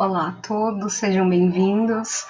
Olá a todos, sejam bem-vindos.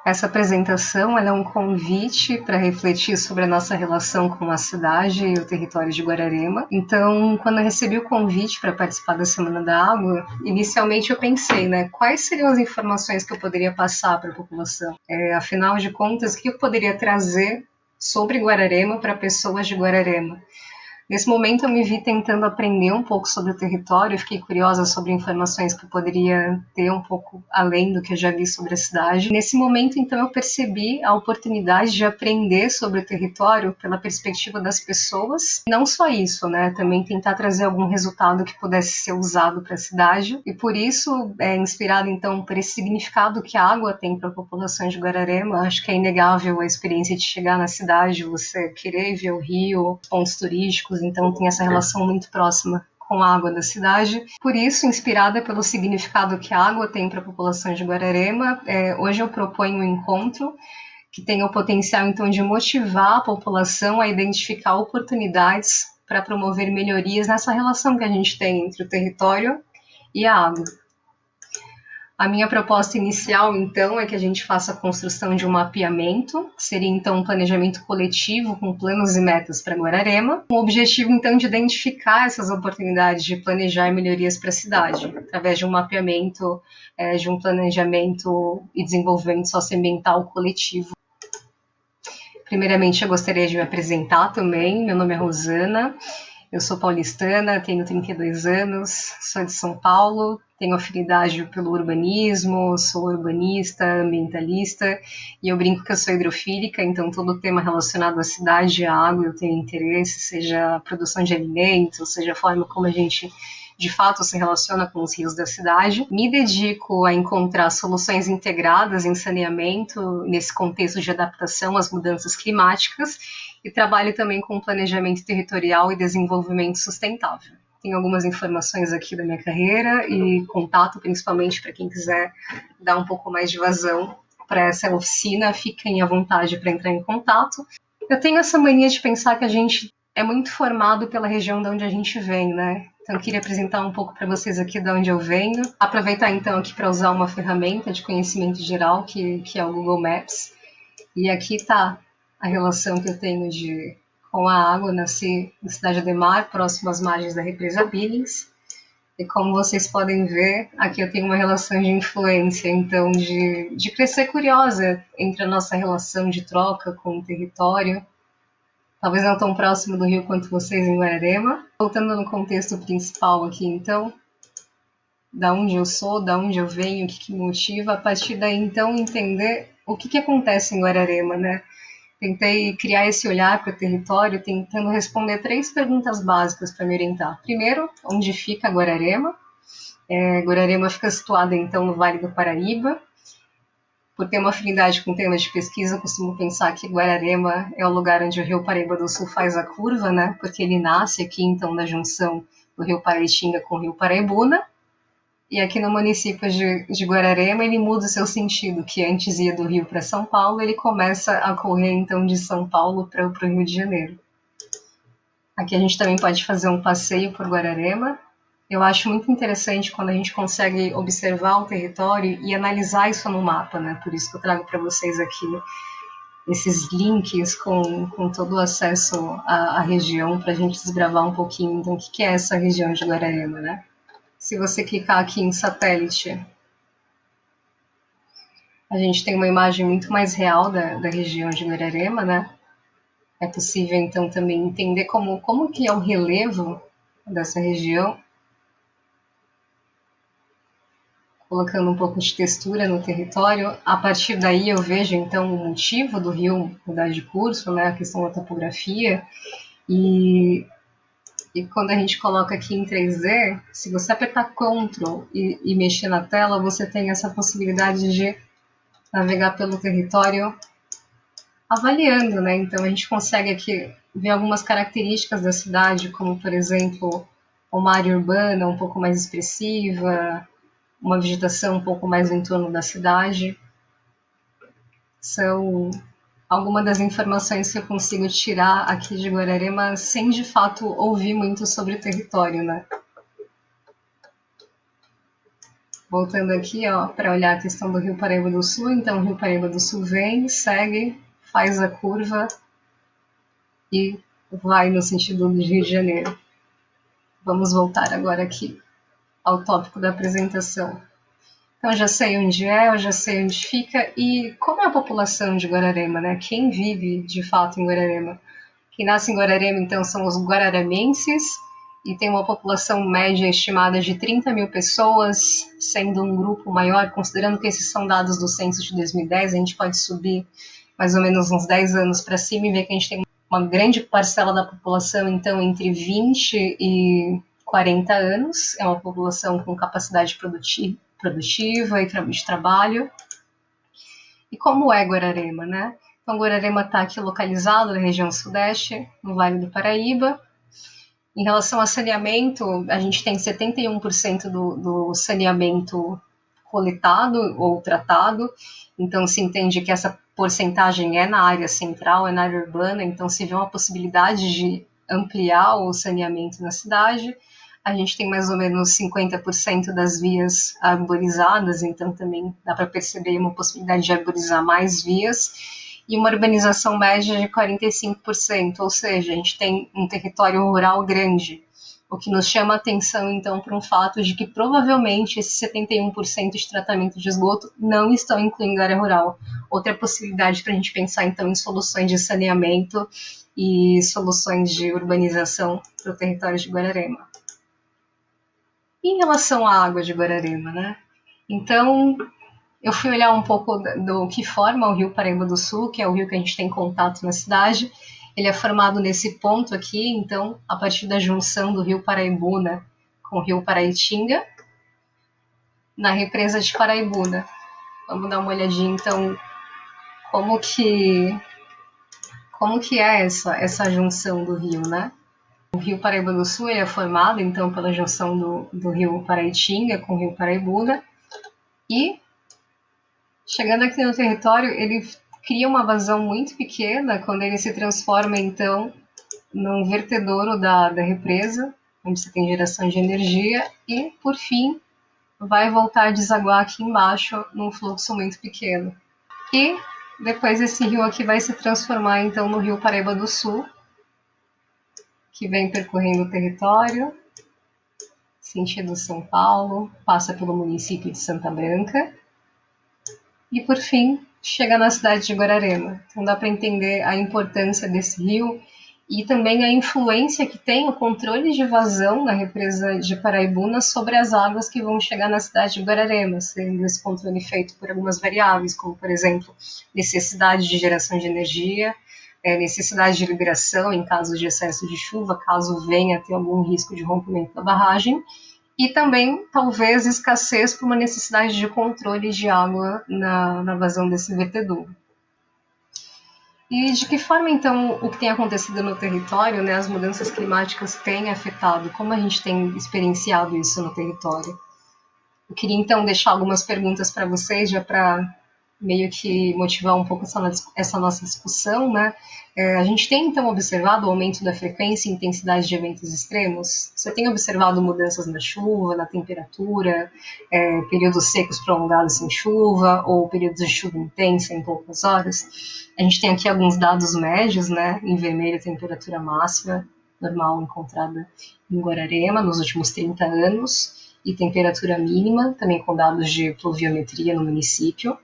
Essa apresentação é um convite para refletir sobre a nossa relação com a cidade e o território de Guararema. Então, quando eu recebi o convite para participar da Semana da Água, inicialmente eu pensei, quais seriam as informações que eu poderia passar para a população? Afinal de contas, o que eu poderia trazer sobre Guararema para pessoas de Guararema? Nesse momento eu me vi tentando aprender um pouco sobre o território e fiquei curiosa sobre informações que eu poderia ter um pouco além do que eu já vi sobre a cidade. Nesse momento, então, eu percebi a oportunidade de aprender sobre o território pela perspectiva das pessoas. Não só isso, também tentar trazer algum resultado que pudesse ser usado para a cidade. E por isso, inspirado então por esse significado que a água tem para a população de Guararema, acho que é inegável a experiência de chegar na cidade, você querer ver o rio, pontos turísticos, então tem essa relação muito próxima com a água da cidade. Por isso, inspirada pelo significado que a água tem para a população de Guararema, hoje eu proponho um encontro que tem o potencial, então, de motivar a população a identificar oportunidades para promover melhorias nessa relação que a gente tem entre o território e a água. A minha proposta inicial, então, é que a gente faça a construção de um mapeamento, que seria, então, um planejamento coletivo com planos e metas para Guararema, com o objetivo, então, de identificar essas oportunidades de planejar melhorias para a cidade, através de um mapeamento, de um planejamento e desenvolvimento socioambiental coletivo. Primeiramente, eu gostaria de me apresentar também. Meu nome é Rosana, eu sou paulistana, tenho 32 anos, sou de São Paulo, tenho afinidade pelo urbanismo, sou urbanista, ambientalista, e eu brinco que eu sou hidrofílica, então todo tema relacionado à cidade e à água eu tenho interesse, seja a produção de alimentos, seja a forma como a gente de fato se relaciona com os rios da cidade. Me dedico a encontrar soluções integradas em saneamento nesse contexto de adaptação às mudanças climáticas e trabalho também com planejamento territorial e desenvolvimento sustentável. Tenho algumas informações aqui da minha carreira e contato, principalmente para quem quiser dar um pouco mais de vazão para essa oficina, fiquem à vontade para entrar em contato. Eu tenho essa mania de pensar que a gente é muito formado pela região de onde a gente vem, Então eu queria apresentar um pouco para vocês aqui de onde eu venho. Aproveitar então aqui para usar uma ferramenta de conhecimento geral, que é o Google Maps. E aqui está a relação que eu tenho com a água. Nasci na cidade de Ademar, próximo às margens da represa Billings. E como vocês podem ver, aqui eu tenho uma relação de influência, então, de crescer curiosa entre a nossa relação de troca com o território. Talvez não tão próximo do rio quanto vocês em Guararema. Voltando no contexto principal aqui, então, da onde eu sou, da onde eu venho, o que me motiva, a partir daí, então, entender o que acontece em Guararema, Tentei criar esse olhar para o território, tentando responder 3 perguntas básicas para me orientar. Primeiro, onde fica Guararema? Guararema fica situada, então, no Vale do Paraíba. Por ter uma afinidade com temas de pesquisa, eu costumo pensar que Guararema é o lugar onde o Rio Paraíba do Sul faz a curva, Porque ele nasce aqui, então, na junção do Rio Paraitinga com o Rio Paraibuna. E aqui no município de Guararema, ele muda o seu sentido, que antes ia do Rio para São Paulo, ele começa a correr, então, de São Paulo para o Rio de Janeiro. Aqui a gente também pode fazer um passeio por Guararema. Eu acho muito interessante quando a gente consegue observar o território e analisar isso no mapa, Por isso que eu trago para vocês aqui esses links com todo o acesso à região, para a gente desbravar um pouquinho, então, o que é essa região de Guararema, Se você clicar aqui em satélite, a gente tem uma imagem muito mais real da região de Guararema, É possível, então, também entender como que é o relevo dessa região, colocando um pouco de textura no território. A partir daí eu vejo, então, o motivo do rio mudar de curso, A questão da topografia. E quando a gente coloca aqui em 3D, se você apertar Ctrl e mexer na tela, você tem essa possibilidade de navegar pelo território avaliando, Então a gente consegue aqui ver algumas características da cidade, como, por exemplo, uma área urbana um pouco mais expressiva, uma vegetação um pouco mais em torno da cidade. São algumas das informações que eu consigo tirar aqui de Guararema sem, de fato, ouvir muito sobre o território, Voltando aqui, ó, para olhar a questão do Rio Paraíba do Sul, então o Rio Paraíba do Sul vem, segue, faz a curva e vai no sentido do Rio de Janeiro. Vamos voltar agora aqui ao tópico da apresentação. Então, eu já sei onde é, eu já sei onde fica e como é a população de Guararema, né? Quem vive de fato em Guararema? Quem nasce em Guararema, então, são os guararamenses e tem uma população média estimada de 30 mil pessoas, sendo um grupo maior, considerando que esses são dados do censo de 2010, a gente pode subir mais ou menos uns 10 anos para cima e ver que a gente tem uma grande parcela da população, então, entre 20 e 40 anos, é uma população com capacidade produtiva e de trabalho. E como é Guararema, né? Então, Guararema está aqui localizado na região sudeste, no Vale do Paraíba. Em relação a saneamento, a gente tem 71% do saneamento coletado ou tratado, então se entende que essa porcentagem é na área central, é na área urbana, então se vê uma possibilidade de ampliar o saneamento na cidade. A gente tem mais ou menos 50% das vias arborizadas, então também dá para perceber uma possibilidade de arborizar mais vias, e uma urbanização média de 45%, ou seja, a gente tem um território rural grande, o que nos chama a atenção, então, para um fato de que provavelmente esse 71% de tratamento de esgoto não estão incluindo a área rural. Outra possibilidade para a gente pensar, então, em soluções de saneamento e soluções de urbanização para o território de Guararema. E em relação à água de Guararema, né? Então, eu fui olhar um pouco do que forma o Rio Paraíba do Sul, que é o rio que a gente tem contato na cidade. Ele é formado nesse ponto aqui, então, a partir da junção do Rio Paraibuna com o Rio Paraitinga, na represa de Paraibuna. Vamos dar uma olhadinha, então, como que é essa junção do rio, né? O Rio Paraíba do Sul ele é formado, então, pela junção do Rio Paraitinga com o Rio Paraibuna, e chegando aqui no território, ele cria uma vazão muito pequena quando ele se transforma, então, num vertedouro da represa, onde você tem geração de energia, e, por fim, vai voltar a desaguar aqui embaixo num fluxo muito pequeno. E depois esse rio aqui vai se transformar, então, no Rio Paraíba do Sul, que vem percorrendo o território, sentido São Paulo, passa pelo município de Santa Branca, e, por fim, chega na cidade de Guararema. Então dá para entender a importância desse rio e também a influência que tem o controle de vazão na represa de Paraibuna sobre as águas que vão chegar na cidade de Guararema, sendo esse controle feito por algumas variáveis, como, por exemplo, necessidade de geração de energia, necessidade de liberação em caso de excesso de chuva, caso venha a ter algum risco de rompimento da barragem, e também, talvez, escassez por uma necessidade de controle de água na vazão desse vertedouro. E de que forma, então, o que tem acontecido no território, né, as mudanças climáticas têm afetado? Como a gente tem experienciado isso no território? Eu queria, então, deixar algumas perguntas para vocês, já para meio que motivar um pouco essa nossa discussão, né? A gente tem, então, observado o aumento da frequência e intensidade de eventos extremos? Você tem observado mudanças na chuva, na temperatura, períodos secos prolongados sem chuva, ou períodos de chuva intensa em poucas horas? A gente tem aqui alguns dados médios, né? Em vermelho, a temperatura máxima normal encontrada em Guararema nos últimos 30 anos, e temperatura mínima, também com dados de pluviometria no município.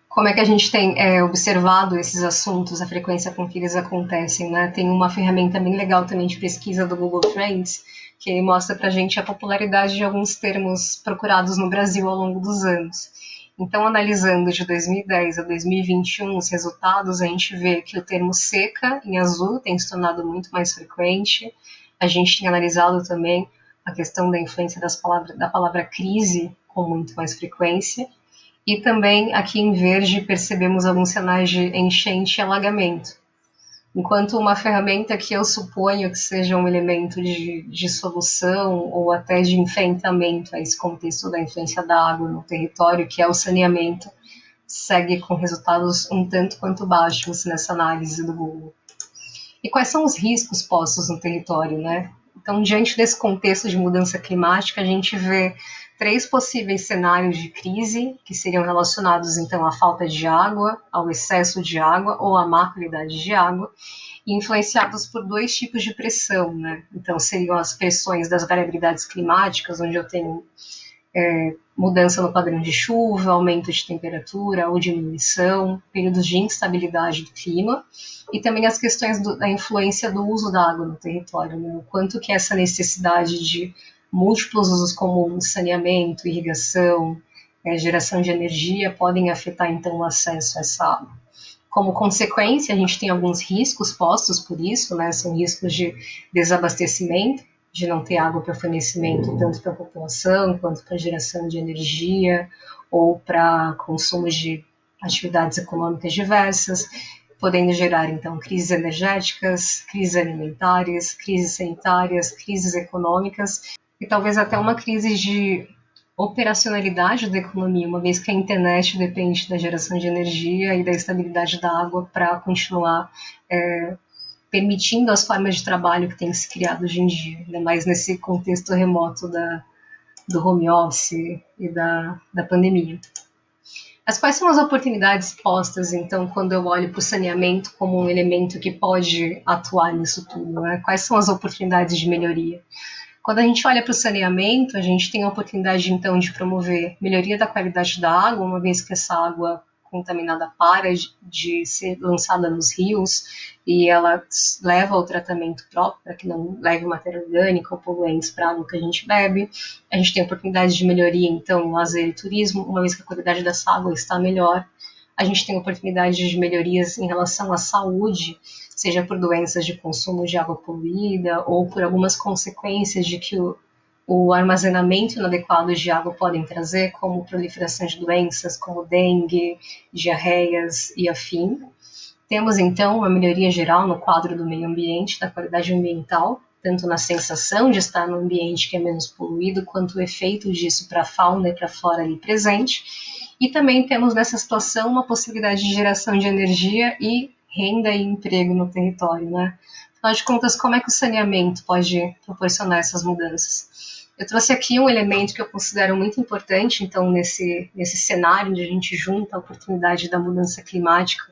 Como é que a gente tem observado esses assuntos, a frequência com que eles acontecem, né? Tem uma ferramenta bem legal também de pesquisa do Google Trends, que mostra pra gente a popularidade de alguns termos procurados no Brasil ao longo dos anos. Então, analisando de 2010 a 2021 os resultados, a gente vê que o termo seca, em azul, tem se tornado muito mais frequente. A gente tem analisado também a questão da influência da palavra crise com muito mais frequência. E também aqui em verde percebemos alguns sinais de enchente e alagamento. Enquanto uma ferramenta que eu suponho que seja um elemento de solução ou até de enfrentamento a esse contexto da influência da água no território, que é o saneamento, segue com resultados um tanto quanto baixos nessa análise do Google. E quais são os riscos postos no território, né? Então, diante desse contexto de mudança climática, a gente vê 3 possíveis cenários de crise, que seriam relacionados, então, à falta de água, ao excesso de água ou à má qualidade de água, e influenciados por 2 tipos de pressão, né? Então, seriam as pressões das variabilidades climáticas, onde eu tenho mudança no padrão de chuva, aumento de temperatura ou diminuição, períodos de instabilidade do clima, e também as questões da influência do uso da água no território, né? O quanto que essa necessidade de múltiplos usos comuns, saneamento, irrigação, geração de energia, podem afetar então o acesso a essa água. Como consequência, a gente tem alguns riscos postos por isso, né? São riscos de desabastecimento, de não ter água para fornecimento tanto para a população quanto para geração de energia ou para consumo de atividades econômicas diversas, podendo gerar então crises energéticas, crises alimentares, crises sanitárias, crises econômicas e talvez até uma crise de operacionalidade da economia, uma vez que a internet depende da geração de energia e da estabilidade da água para continuar permitindo as formas de trabalho que têm se criado hoje em dia, ainda mais nesse contexto remoto do home office e da pandemia. Mas quais são as oportunidades postas, então, quando eu olho para o saneamento como um elemento que pode atuar nisso tudo, né? Quais são as oportunidades de melhoria? Quando a gente olha para o saneamento, a gente tem a oportunidade, então, de promover melhoria da qualidade da água, uma vez que essa água contaminada para de ser lançada nos rios e ela leva ao tratamento próprio para que não leve matéria orgânica ou poluentes para a água que a gente bebe. A gente tem oportunidade de melhoria, então, no lazer e turismo, uma vez que a qualidade dessa água está melhor. A gente tem oportunidade de melhorias em relação à saúde, seja por doenças de consumo de água poluída ou por algumas consequências de que o armazenamento inadequado de água podem trazer, como proliferação de doenças como dengue, diarreias e afim. Temos, então, uma melhoria geral no quadro do meio ambiente, da qualidade ambiental, tanto na sensação de estar num ambiente que é menos poluído, quanto o efeito disso para a fauna e para a flora ali presente. E também temos nessa situação uma possibilidade de geração de energia e renda e emprego no território, né? Afinal de contas, como é que o saneamento pode proporcionar essas mudanças? Eu trouxe aqui um elemento que eu considero muito importante, então, nesse cenário onde a gente junta a oportunidade da mudança climática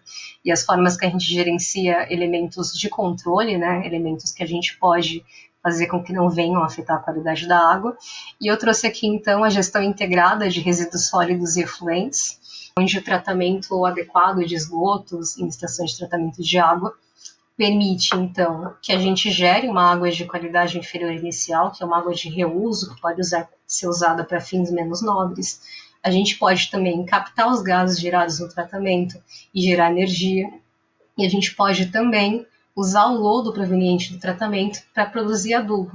e as formas que a gente gerencia elementos de controle, né? Elementos que a gente pode fazer com que não venham afetar a qualidade da água. E eu trouxe aqui, então, a gestão integrada de resíduos sólidos e efluentes, onde o tratamento adequado de esgotos em estações de tratamento de água permite, então, que a gente gere uma água de qualidade inferior inicial, que é uma água de reuso, que pode ser usada para fins menos nobres. A gente pode também captar os gases gerados no tratamento e gerar energia. E a gente pode também usar o lodo proveniente do tratamento para produzir adubo.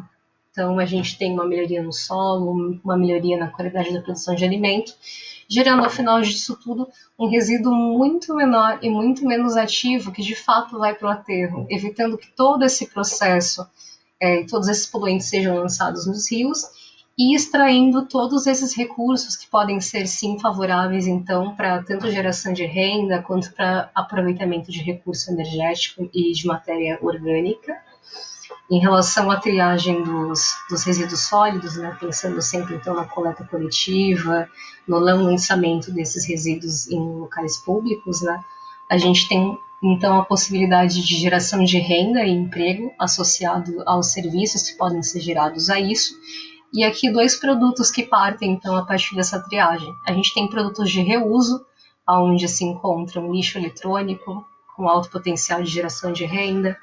Então, a gente tem uma melhoria no solo, uma melhoria na qualidade da produção de alimento, gerando, ao final disso tudo, um resíduo muito menor e muito menos ativo que, de fato, vai para o aterro, evitando que todo esse processo e todos esses poluentes sejam lançados nos rios e extraindo todos esses recursos que podem ser, sim, favoráveis, então, para tanto geração de renda quanto para aproveitamento de recurso energético e de matéria orgânica. Em relação à triagem dos resíduos sólidos, né, pensando sempre, então, na coleta coletiva, no não lançamento desses resíduos em locais públicos, né, a gente tem, então, a possibilidade de geração de renda e emprego associado aos serviços que podem ser gerados a isso. E aqui 2 produtos que partem, então, a partir dessa triagem. A gente tem produtos de reuso, onde se encontram lixo eletrônico, com alto potencial de geração de renda,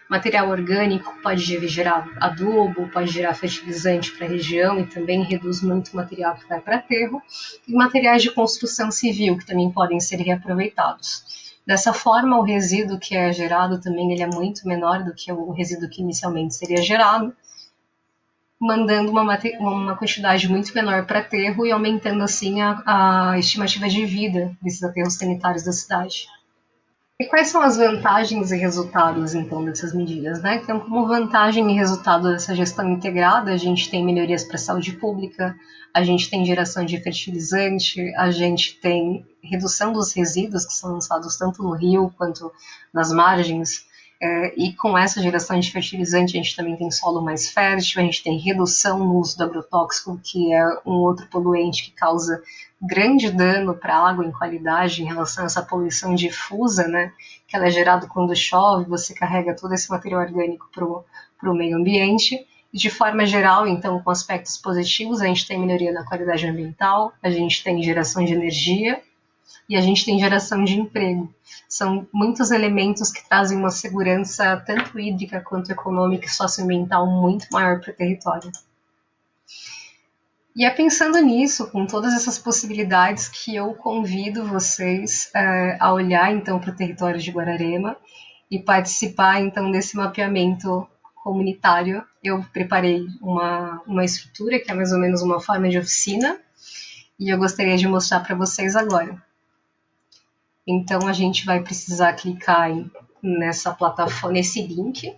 material orgânico pode gerar adubo, pode gerar fertilizante para a região e também reduz muito o material que vai para aterro, e materiais de construção civil, que também podem ser reaproveitados. Dessa forma, o resíduo que é gerado também ele é muito menor do que o resíduo que inicialmente seria gerado, mandando uma quantidade muito menor para aterro e aumentando assim a estimativa de vida desses aterros sanitários da cidade. E quais são as vantagens e resultados, então, dessas medidas, né? Então, como vantagem e resultado dessa gestão integrada, a gente tem melhorias para a saúde pública, a gente tem geração de fertilizante, a gente tem redução dos resíduos que são lançados tanto no rio quanto nas margens E com essa geração de fertilizante, a gente também tem solo mais fértil, a gente tem redução no uso do agrotóxico, que é um outro poluente que causa grande dano para a água em qualidade em relação a essa poluição difusa, né, que ela é gerada quando chove, você carrega todo esse material orgânico para o meio ambiente. E de forma geral, então, com aspectos positivos, a gente tem melhoria na qualidade ambiental, a gente tem geração de energia e a gente tem geração de emprego. São muitos elementos que trazem uma segurança tanto hídrica quanto econômica e socioambiental muito maior para o território. E é pensando nisso, com todas essas possibilidades, que eu convido vocês a olhar então para o território de Guararema e participar então desse mapeamento comunitário. Eu preparei uma estrutura que é mais ou menos uma forma de oficina e eu gostaria de mostrar para vocês agora. Então a gente vai precisar clicar nessa plataforma, nesse link,